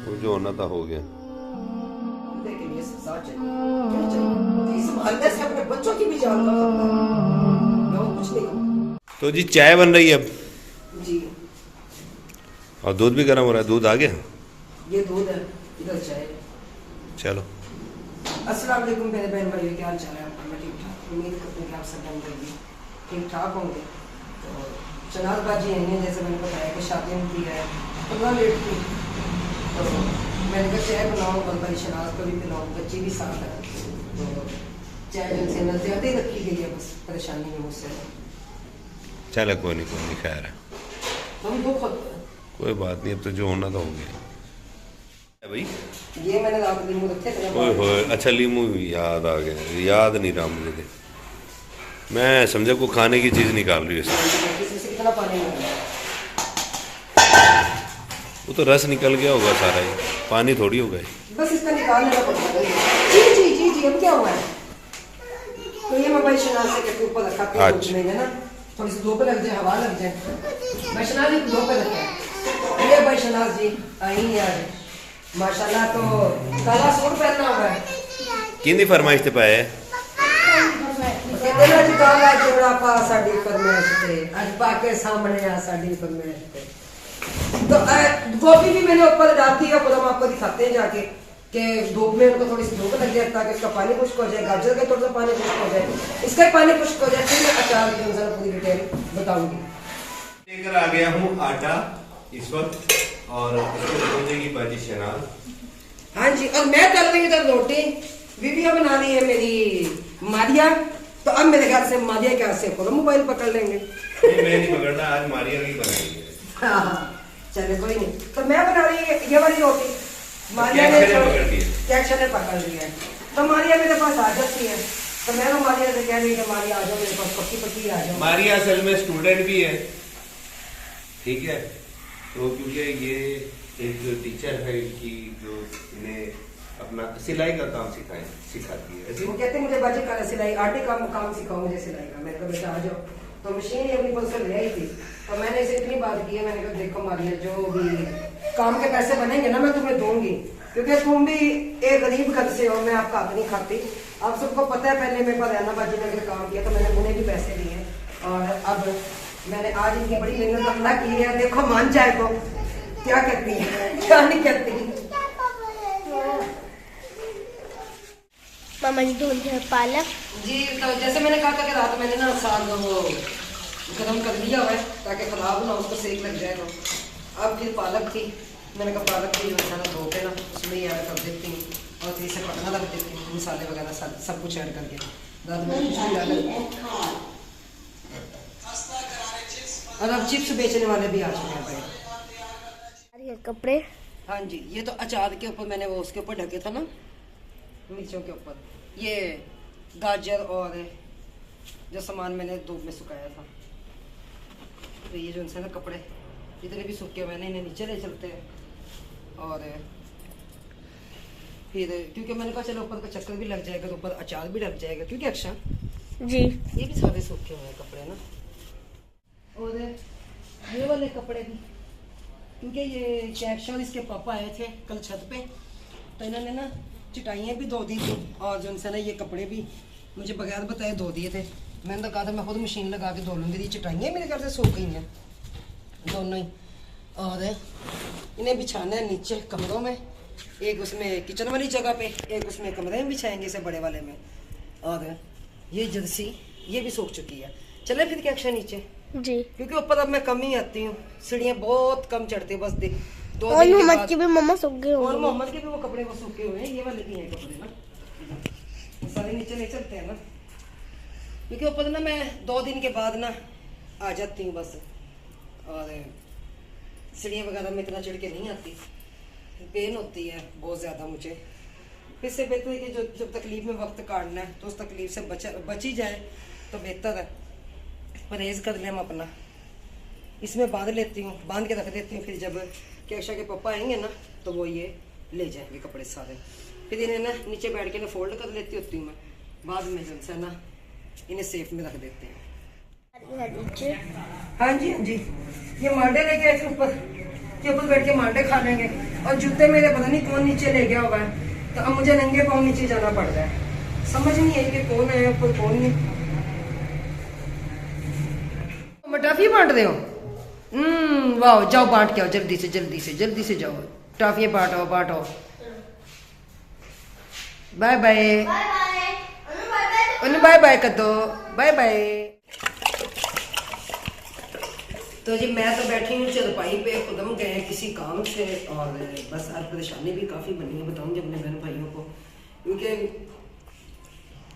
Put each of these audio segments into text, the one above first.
वो जो होना था हो गया। लेकिन ये सजा चाहिए, क्या चाहिए? इस मोहल्ले से अपने बच्चों की भी जान का खतरा है। मैं वो कुछ नहीं कहूँ। तो जी चाय बन रही है अब, जी और दूध भी गर्म हो रहा है। दूध आ गया, ये दूध है, इधर चाय। चलो। अस्सलाम वालेकुम मेरे बहन भाइयों, क्या हाल चाल है आपका? मैं ठीक ठाक, उम्मीद करती हूँ कि आप सब होंगे ठीक ठाक होंगे। तो शनाज बाजी हैं, जैसे मैंने बताया कि शादी उनकी है 15 मिनट की, तो मैंने कहा चाय बनाओ, और भाई शनाज को भी पिलाओ, बच्ची भी साथ है। तो चाय जिनसे न ज़्यादा ही रखी गई है, बस परेशानी है मुझसे। चलो कोई नहीं खैर है, हम दुख होता है। कोई बात नहीं, अब तो जो होना था हो गया भाई। ये मैंने रात नींबू रखे थे। ओए होए, अच्छा लीमू याद आ गया, याद नहीं रहा मुझे थे। मैं समझा को खाने की चीज़ निकाल रही है इसमें से कितना पानी निकला? वो तो रस निकल गया होगा सारा ही, पानी थोड़ी होगा। बस इसका निकालने का पड़ता है। जी जी जी जी, अब क्या हुआ है? तो ये मैं भाई शनाज से के ऊपर रखा था, अच्छा। में ना थोड़ी सी धूप लग जाए, हवा लग जाए। भाई शनाज जी धूप पे रखा है। ये भाई शनाज जी आई यार, माशाल्लाह। तो काला सूट पहनना होगा। किंदी फरमाइश ते पाए कहते ना जी, काला जोड़ा पा साडी फरमाइश ते, आज पाके सामने आ साडी फरमाइश ते। तो गोभी भी मैंने ऊपर डालती है, खुद हम आपको दिखाते हैं जाके कि धूप में उनको थोड़ी सी धूप लग जाए ताकि इसका पानी खुश्क हो जाए, गाजर का थोड़ा सा पानी खुश्क हो जाए, इसका भी पानी खुश्क हो जाए, फिर मैं अचार की अनुसार पूरी डिटेल बताऊंगी। लेकर आ गया हूँ आटा इस वक्त, और रोजे की भाजी शनाज। हाँ जी, और मैं तल रही इधर रोटी, वीडियो बना रही है मेरी मारिया। तो अब मेरे ख्याल से मारिया के हाथ से खोलो मोबाइल पकड़ लेंगे। मैं नहीं पकड़ना, आज मारिया की बनाई है। हाँ चले कोई नहीं। तो मैं बना रही है ये वाली रोटी, मारिया ने पकड़ लिया है। तो मारिया मेरे पास आ जाती है, तो मैं तो मारिया से कह रही कि मारिया आ जाओ मेरे पास, पक्की पक्की आ जाओ। मारिया असल में स्टूडेंट भी है, ठीक है। तो क्योंकि ये एक टीचर है कि जो इन्हें अपना सिलाई का काम सिखाती है ऐसे। वो कहते हैं मुझे बाजी का सिलाई आटे का काम सिखाओ, मुझे सिलाई का। मैंने कहा बेटा आ जाओ। तो मशीन ही अपनी परसों ले आई थी, तो मैंने इसे इतनी बात की है, मैंने कहा देखो मारिया, जो भी काम के पैसे बनेंगे ना मैं तुम्हें दूंगी, क्योंकि तुम भी एक गरीब घर से हो, मैं आपका हाथ नहीं खाती। आप सबको पता है, पहले मेरे पास रहना बाजी ने अगर काम किया तो मैंने उन्हें भी पैसे दिए, और अब मैंने आज इनकी बड़ी मेहनत अपना की है। देखो मान जाए तो क्या कहती है, क्या नहीं कहती। मामा जी धुल है पालक जी, तो जैसे मैंने कहा था कि रात मैंने ना साग वो गर्म कर लिया हुआ है ताकि खराब ना, उसको सेक लग जाए। तो अब फिर पालक थी, मैंने कहा पालक की जो है ना धो के ना उसमें ही ऐड कर देती हूँ, और फिर इसे पकना रख देती हूँ, मसाले वगैरह सब कुछ ऐड करके। रात में कुछ नहीं डाला। और अब चिप्स बेचने वाले भी आ चुके हैं भाई। ये कपड़े। हाँ जी, ये तो अचार के ऊपर मैंने वो उसके ऊपर ढके था ना, मिर्चों के ऊपर, ये गाजर और जो सामान मैंने धूप में सुखाया था। तो ये जो इनसे ना कपड़े जितने भी सूखे हुए हैं इन्हें नीचे ले चलते हैं, और फिर क्योंकि मैंने कहा चलो ऊपर का चक्कर भी लग जाएगा तो ऊपर अचार भी लग जाएगा, क्योंकि अच्छा जी ये भी सारे सूखे हुए हैं कपड़े ना। और ये वाले कपड़े भी, क्योंकि ये कैक्शा और इसके पापा आए थे कल छत पे, तो इन्होंने ना चटाइयाँ भी धो दी थी, और जो उनसे ना ये कपड़े भी मुझे बगैर बताए धो दिए थे। मैंने तो कहा था मैं खुद मशीन लगा के धो लूँगी। ये चटाइयाँ मेरे घर से सूख गई हैं दोनों ही, और इन्हें बिछाना है नीचे कमरों में, एक उसमें किचन वाली जगह पे, एक उसमें कमरे में बिछाएंगे इसे बड़े वाले में। और ये जर्सी ये भी सूख चुकी है। चले फिर क्या अच्छा नीचे जी, क्योंकि ऊपर अब मैं कम ही आती हूँ, सीढ़ियाँ बहुत कम चढ़ती है, बस दो और दिन के मोहम्मद बाद। के भी मम्मा सूख गए और होंगे। मोहम्मद के भी वो कपड़े वो सूखे हुए हैं, ये वाले भी हैं कपड़े ना, सारे नीचे नहीं चलते हैं ना, क्योंकि ऊपर ना मैं 2 दिन के बाद ना आ जाती हूँ बस, और सीढ़ियाँ वगैरह में इतना चढ़ के नहीं आती, पेन होती है बहुत ज़्यादा मुझे। इससे बेहतर है कि जो जब तकलीफ में वक्त काटना है तो उस तकलीफ से बच ही जाए तो बेहतर है। परहेज़ कर लें हम अपना, इसमें बांध लेती हूँ, बांध के रख देती हूँ, फिर जब केक्षा के पापा आएंगे ना तो वो ये ले जाएंगे कपड़े सारे, फिर इन्हें ना नीचे बैठ के ना फोल्ड कर लेती होती हूँ मैं, बाद में जब से ना इन्हें सेफ में रख देते हैं। हाँ जी हाँ जी, ये मांडे लेके आए थे ऊपर, के ऊपर बैठ के मांडे खा लेंगे। और जूते मेरे पता नहीं कौन नीचे ले गया होगा, तो अब मुझे नंगे पाँव नीचे जाना पड़ रहा है। समझ नहीं आई कि कौन है कोई कौन नहीं। टॉफी बांट रहे हो? वाह, जाओ बांट के आओ, जल्दी से जल्दी से जल्दी से जाओ, टॉफियाँ बांटो बांटो। बाय बाय, बाय बाय कर दो, बाय बाय। तो जी मैं तो बैठी हूँ चरपाई पे, खुदम गए किसी काम से, और बस आज परेशानी भी काफ़ी बनी है, बताऊंगी अपने बहन भाइयों को, क्योंकि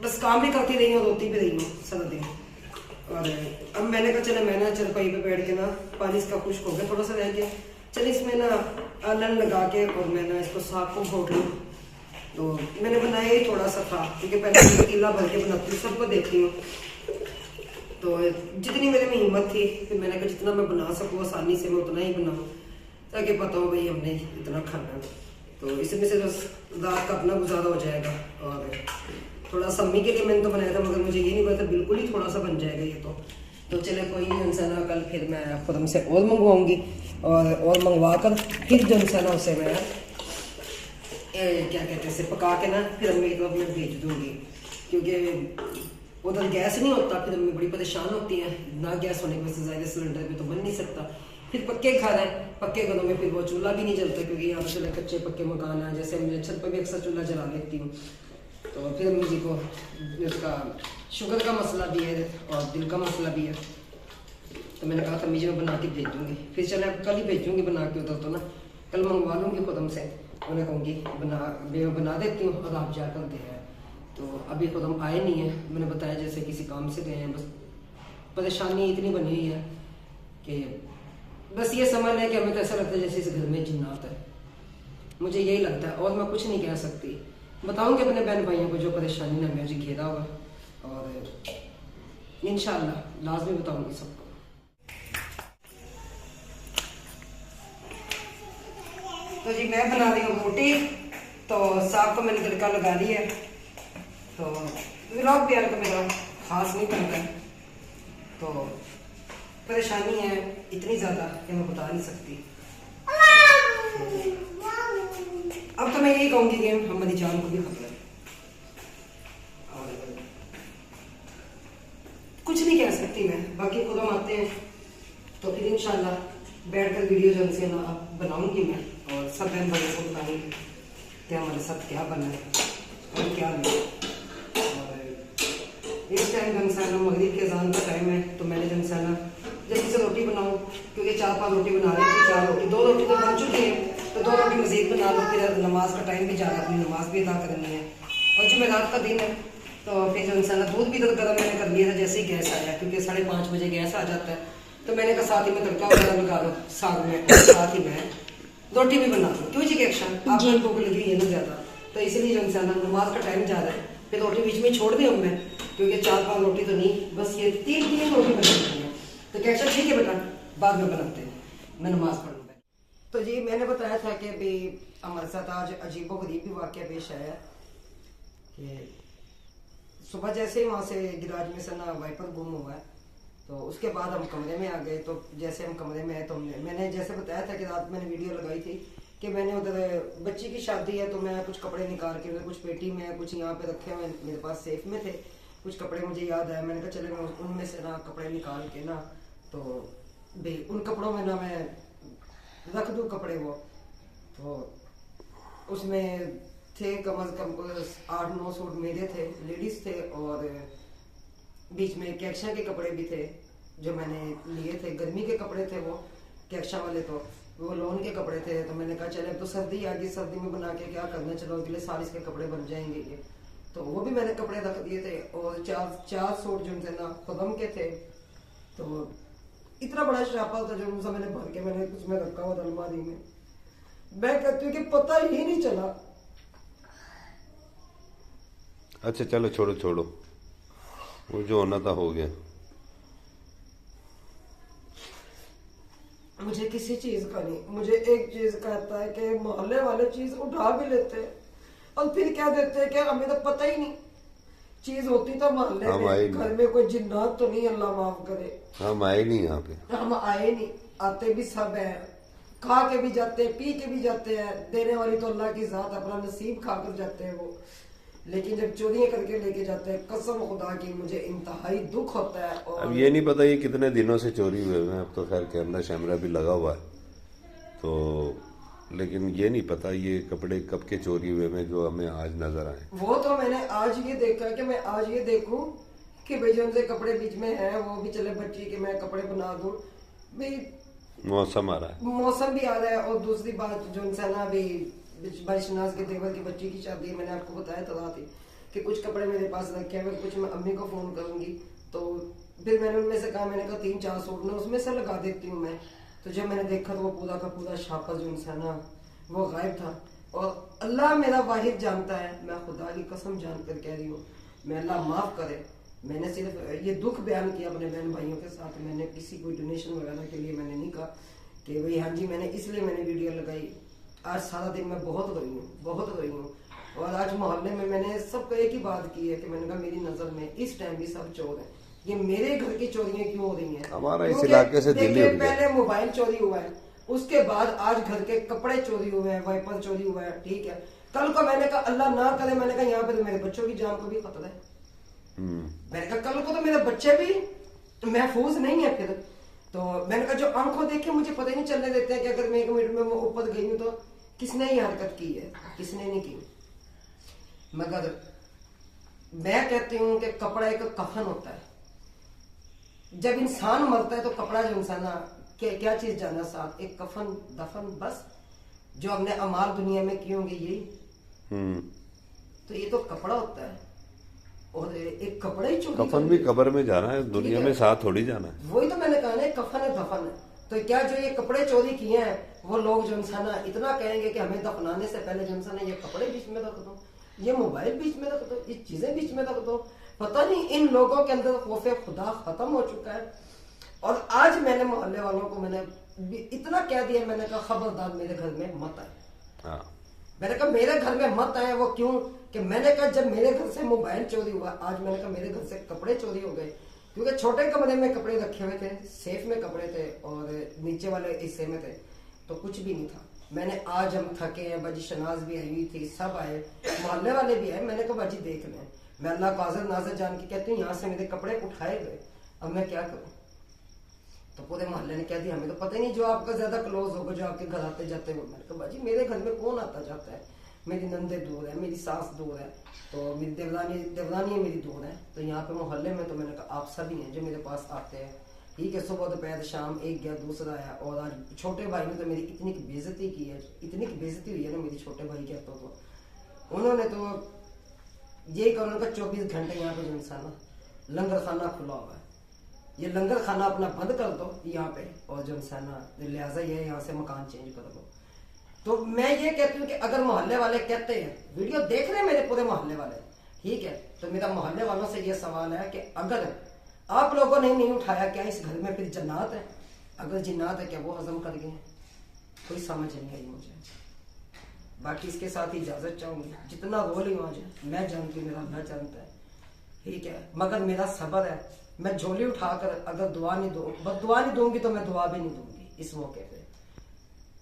बस काम भी करती रही हूँ, रोती भी रही हूँ सारा दिन। और अब मैंने कहा चले, मैं ना चरपाई पे बैठ के ना, पानी इसका खुश्क हो गया थोड़ा सा रह गया, चले इसमें ना आलन लगा के और मैं ना इसको साग को घोट लूँ। तो मैंने बनाया ही थोड़ा सा था, क्योंकि पहले पतीला भर के बनाती हूँ, सबको देखती हूँ, तो जितनी मेरे में हिम्मत थी फिर मैंने कहा जितना मैं बना सकूँ आसानी से मैं उतना ही बनाऊँ, ताकि पता हो भाई हमने इतना खाना है। तो इसमें से बस रात का अपना गुजारा हो जाएगा। और थोड़ा सम्मी के लिए मैंने तो बनाया था, मगर मुझे ये नहीं पता बिल्कुल ही थोड़ा सा बन जाएगा ये तो चले कोई नहीं, इंसान कल फिर मैं खुद से और मंगवाऊँगी, और मंगवा कर फिर जो इंसान उसे मैं क्या कहते हैं इसे पका के ना फिर अम्मी को मैं भेज दूँगी, क्योंकि उधर गैस नहीं होता, फिर अम्मी बड़ी परेशान होती है, ना गैस होने की वजह से ज़्यादा सिलेंडर पे तो बन नहीं सकता। फिर पक्के घर है, पक्के घरों में फिर वो चूल्हा भी नहीं जलता, क्योंकि यहाँ पे चले कच्चे पक्के मकान है, जैसे मैं छत पर भी अक्सर चूल्हा जला लेती हूँ। तो फिर अम्मी जी को इसका शुगर का मसला भी है और दिल का मसला भी है, तो मैंने कहा था अम्मी जी मैं बना के भेज दूँगी, फिर चले कल ही भेजूँगी बना के उधर, तो ना कल मंगवा लूँगी खुद से, उन्हें कहूँगी बना देती हूँ और आप जाकर दे आए। तो अभी खुद हम आए नहीं हैं, मैंने बताया जैसे किसी काम से गए हैं, बस परेशानी इतनी बनी हुई है कि बस ये समझ लें कि हमें तो ऐसा लगता है जैसे इस घर में जिन्नात है, मुझे यही लगता है, और मैं कुछ नहीं कह सकती। बताऊंगी अपने बहन भाइयों को जो परेशानी ने मुझे घेरा हुआ, और इंशाल्लाह लाजमी बताऊंगी सबको। तो जी मैं बना रही हूँ रोटी, तो साग को मैंने तड़का लगा लिया है, तो व्लॉग भी यार को मेरा खास नहीं बनता है, तो परेशानी है इतनी ज़्यादा कि मैं बता नहीं सकती। अब तो मैं यही कहूँगी कि हमारी जान को भी खतरा है, और कुछ नहीं कह सकती मैं, बाकी खुद हम आते हैं तो फिर इंशाल्लाह बैठकर वीडियो जो से ना बनाऊंगी मैं, और सब बहन भाइयों को बताऊंगी कि हमारे साथ क्या बना है और क्या नहीं। इस टाइम जमसाना मगरिब के अज़ान का टाइम है, तो मैंने जमसाना जल्दी से रोटी बनाऊँ, क्योंकि 4-5 रोटी बना रही थी, 4 रोटी 2 रोटी तो बन चुकी है, तो 2 रोटी मज़ीद बना लो, फिर नमाज का टाइम भी जा रहा है, अपनी नमाज भी अदा करनी है, और जुमेरात का दिन है, तो फिर जमसाना दूध भी गर्म मैंने कर लिया था जैसे ही गैस आया, क्योंकि 5:30 बजे गैस आ जाता है, तो मैंने कहा साथ ही में तड़का वगैरह लगा लो साग में, साथ ही मैं रोटी भी बना दूँ, क्यों जी के एक्शन आप लोगों को लगी है ना ज़्यादा, तो इसलिए जमसाना नमाज का टाइम जा रहा है, फिर रोटी बीच में छोड़ दी अब मैं, क्योंकि 4-5 रोटी तो नहीं, बस ये 3 रोटी बनानी है, तो क्या ठीक है बेटा बाद में बनाते हैं, मैं नमाज पढ़ूँगा। तो जी मैंने बताया था कि अभी हमारे साथ आज अजीबो गरीब भी वाक़या पेश आया कि सुबह जैसे ही वहाँ से गिराज में से ना वाइपर गुम हुआ है, तो उसके बाद हम कमरे में आ गए, तो जैसे हम कमरे में आए तो मैंने जैसे बताया था कि रात मैंने वीडियो लगाई थी कि मैंने उधर बच्ची की शादी है, तो मैं कुछ कपड़े निकाल के कुछ पेटी में कुछ यहाँ पे रखे हुए मेरे पास सेफ में थे, कुछ कपड़े मुझे याद आया, मैंने कहा चले मैं उनमें से ना कपड़े निकाल के ना तो उन कपड़ों में ना मैं रख दूँ कपड़े वो, तो उसमें थे कम से कम 8-9 सूट मेरे थे, लेडीज थे, और बीच में कैक्शा के कपड़े भी थे जो मैंने लिए थे, गर्मी के कपड़े थे वो कैक्शा वाले, तो वो लोन के कपड़े थे, तो मैंने कहा चले अब तो सर्दी आ गई, सर्दी में बना के क्या करना, चलो अगले साल इसके कपड़े बन जाएंगे ये, तो वो भी मैंने कपड़े रख दिए थे, और 4 सूट जो थे ना खुदम के थे, तो इतना बड़ा शराफा था जो मुझे मैंने भर के मैंने उसमें रखा हुआ था अलमारी में, मैं कहती हूँ कि पता ही नहीं चला। अच्छा चलो छोड़ो, वो जो होना था हो गया। मुझे किसी चीज का नहीं, मुझे एक चीज का आता है कि मोहल्ले वाले चीज उठा भी लेते हैं और फिर क्या देते हैं कि हमें तो पता ही नहीं, चीज होती तो मोहल्ले में, घर में कोई जिन्नात तो नहीं, अल्लाह माफ करे, हम आए नहीं यहाँ पे, हम आए नहीं, आते भी सब है, खा के भी जाते हैं, पी के भी जाते हैं, देने वाली तो अल्लाह की जात, अपना नसीब खा कर जाते हैं वो। लेकिन जब चोरियां करके लेके जाते हैं, कसम खुदा की मुझे इंतहाई दुख होता है। और अब ये नहीं पता ये कितने दिनों से चोरी हुए हैं, अब तो खैर कैमरा शैमरा भी लगा हुआ है तो, लेकिन ये नहीं पता ये कपड़े कब के चोरी हुए हैं जो हमें आज नजर आए। वो तो मैंने आज ये देखा कि मैं आज ये देखूं कि भाई जो उनसे कपड़े बीच में है वो भी चले बच्ची के मैं कपड़े बना दूं भाई, मौसम आ रहा है, मौसम भी आ रहा है। और दूसरी बात जो इंसान अभी भाई शनाज के देवर की बच्ची की शादी, मैंने आपको बताया तो थी कि कुछ कपड़े मेरे पास रखे हैं, कुछ मैं अम्मी को फोन करूंगी। तो फिर मैंने उनमें से कहा, मैंने कहा 3-4 सूट ना उसमें से लगा देती हूँ मैं। तो जब मैंने देखा तो वो पूरा का पूरा शापा जो इंसान वो गायब था। और अल्लाह मेरा वाहिद जानता है, मैं खुदा की कसम जानकर कह रही हूँ, मैं अल्लाह माफ करे। मैंने सिर्फ ये दुख बयान किया अपने बहन भाइयों के साथ, मैंने किसी कोई डोनेशन वगैरह के लिए मैंने नहीं कहा कि भाई हाँ जी मैंने इसलिए मैंने वीडियो लगाई। आज सारा दिन मैं बहुत रोई हूँ, बहुत रोई हूँ। और आज मोहल्ले में मैंने सबको एक ही बात की है कि मैंने कहा मेरी नजर में इस टाइम भी सब चोर है, ये मेरे घर की चोरियां क्यों हो रही हैं? हमारा इस इलाके से दिल्ली हो गया। पहले मोबाइल चोरी हुआ है, उसके बाद आज घर के कपड़े चोरी हुए हैं, वाइपर चोरी हुआ है, ठीक है। कल को मैंने कहा अल्लाह ना करे, मैंने कहा यहाँ पे तो मेरे बच्चों की जान को भी खतरा है। मैंने कहा कल को तो मेरे बच्चे भी महफूज नहीं है फिर। तो मैंने कहा जो आंखों देखे मुझे पता ही नहीं चलने देते हैं कि अगर मैं 1 मिनट में वो ऊपर गई हूँ तो किसने ये हरकत की है, किसने नहीं की। मगर मैं कहती हूँ कि कपड़ा एक कफन होता है। जब इंसान मरता है तो कपड़ा जो इंसान क्या चीज जाना साथ, एक कफन दफन, बस जो हमने अमाल दुनिया में किए होंगे यही। तो ये तो कपड़ा होता है। और एक कपड़ा ही चोरी, कफन भी कब्र में जाना है, दुनिया में साथ थोड़ी जाना है। वही तो मैंने कहा ना, कफन है दफन है। तो क्या जो ये कपड़े चोरी किए हैं वो लोग जो इंसान इतना कहेंगे कि हमें दफनाने से पहले जो इंसान ये कपड़े बीच में रख दो, ये मोबाइल बीच में रख दो, ये चीजें बीच में रख दो। पता नहीं इन लोगों के अंदर खौफे खुदा खत्म हो चुका है। और आज मैंने मोहल्ले वालों को मैंने इतना कह दिया, मैंने कहा खबरदार मेरे घर में मत आए। मैंने कहा मेरे घर में मत आए। वो क्यों कि मैंने कहा जब मेरे घर से मोबाइल चोरी हुआ, आज मैंने कहा मेरे घर से कपड़े चोरी हो गए, क्योंकि छोटे कमरे में कपड़े रखे हुए थे, सेफ में कपड़े थे और नीचे वाले हिस्से में थे तो कुछ भी नहीं था। मैंने आज हम थके हैं, बाजी शनाज भी आई हुई थी, सब आए, मोहल्ले वाले भी आए। मैंने कहा बाजी देख लें, मैं अल्लाह को हाज़िर नाज़िर जान के कहती हूँ यहाँ से मेरे कपड़े उठाए गए, अब मैं क्या करूँ। तो पूरे मोहल्ले ने कह दिया हमें तो पता ही नहीं, जो आपका ज्यादा क्लोज होगा, जो आपके घर आते जाते हो। मैंने कहा बाजी मेरे घर में कौन आता जाता है, मेरी नंदे दूर है, मेरी सास दूर है, तो मेरी देवरानी मेरी दूर है। तो यहाँ पे मोहल्ले में तो मैंने कहा आप सभी हैं जो मेरे पास आते हैं, ठीक है। सुबह दोपहर शाम एक गया दूसरा आया। और आज छोटे भाई ने तो मेरी इतनी बेइज्जती की है, इतनी बेइज्जती हुई है ना मेरी, छोटे भाई कहते तो उन्होंने तो ये कहा, उन्होंने 24 घंटे यहाँ पे जो इंसान लंगर खाना खुला हुआ है, ये लंगर खाना अपना बंद कर दो यहाँ पे, और जो इंसान लिहाजा ये यहाँ से मकान चेंज कर दो। तो मैं ये कहती हूँ कि अगर मोहल्ले वाले कहते हैं, वीडियो देख रहे हैं मेरे पूरे मोहल्ले वाले, ठीक है, तो मेरा मोहल्ले वालों से ये सवाल है कि अगर आप लोगों ने नहीं उठाया, क्या इस घर में फिर जन्नत है? अगर जिन्नात है क्या वो हजम कर गए? कोई समझ नहीं आई मुझे। बाकी इसके साथ ही इजाजत चाहूंगी, जितना रोल ही आज मैं जानती हूँ, मेरा अल्लाह जानता है, ठीक है। मगर मेरा सब्र है, मैं झोली उठाकर अगर दुआ नहीं दूँ, बददुआ नहीं दूंगी तो मैं दुआ भी नहीं दूंगी इस मौके पे,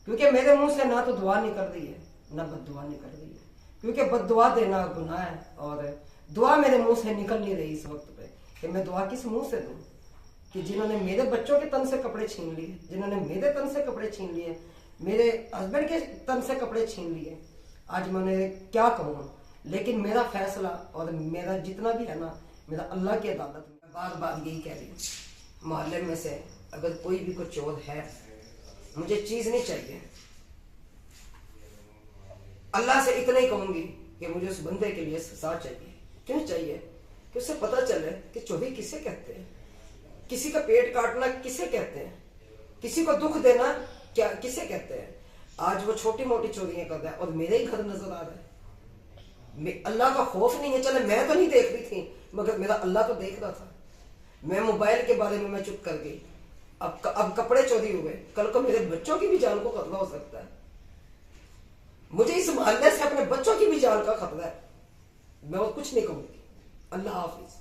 क्योंकि मेरे मुंह से ना तो दुआ निकल रही है ना बददुआ निकल रही है, क्योंकि बददुआ देना गुनाह है और दुआ मेरे मुंह से निकल नहीं रही इस वक्त पे कि मैं दुआ किस मुंह से दूं कि जिन्होंने मेरे बच्चों के तन से कपड़े छीन लिए, जिन्होंने मेरे तन से कपड़े छीन लिए, मेरे हस्बैंड के तन से कपड़े छीन लिए, आज मैं उन्हें क्या कहूँ। लेकिन मेरा फैसला और मेरा जितना भी है ना, मेरा अल्लाह की अदालत में। बार बार यही कह रही हूँ, मोहल्ले में से अगर कोई भी कोई चोर है, मुझे चीज नहीं चाहिए, अल्लाह से इतना ही कहूंगी कि मुझे उस बंदे के लिए सजा चाहिए। क्यों चाहिए? कि उससे पता चले कि चोरी किसे कहते हैं, किसी का पेट काटना किसे कहते हैं, किसी को दुख देना क्या किसे कहते हैं। आज वो छोटी मोटी चोरियां कर रहा है और मेरे ही घर नजर आ रहा है। अल्लाह का खौफ नहीं है, चले मैं तो नहीं देख रही थी मगर मेरा अल्लाह तो देख रहा था। मैं मोबाइल के बारे में मैं चुप कर गई, अब कपड़े चोरी हुए, कल को मेरे बच्चों की भी जान को खतरा हो सकता है। मुझे इस मोहल्ले से अपने बच्चों की भी जान का खतरा है। मैं वो कुछ नहीं कहूंगी। अल्लाह हाफिज।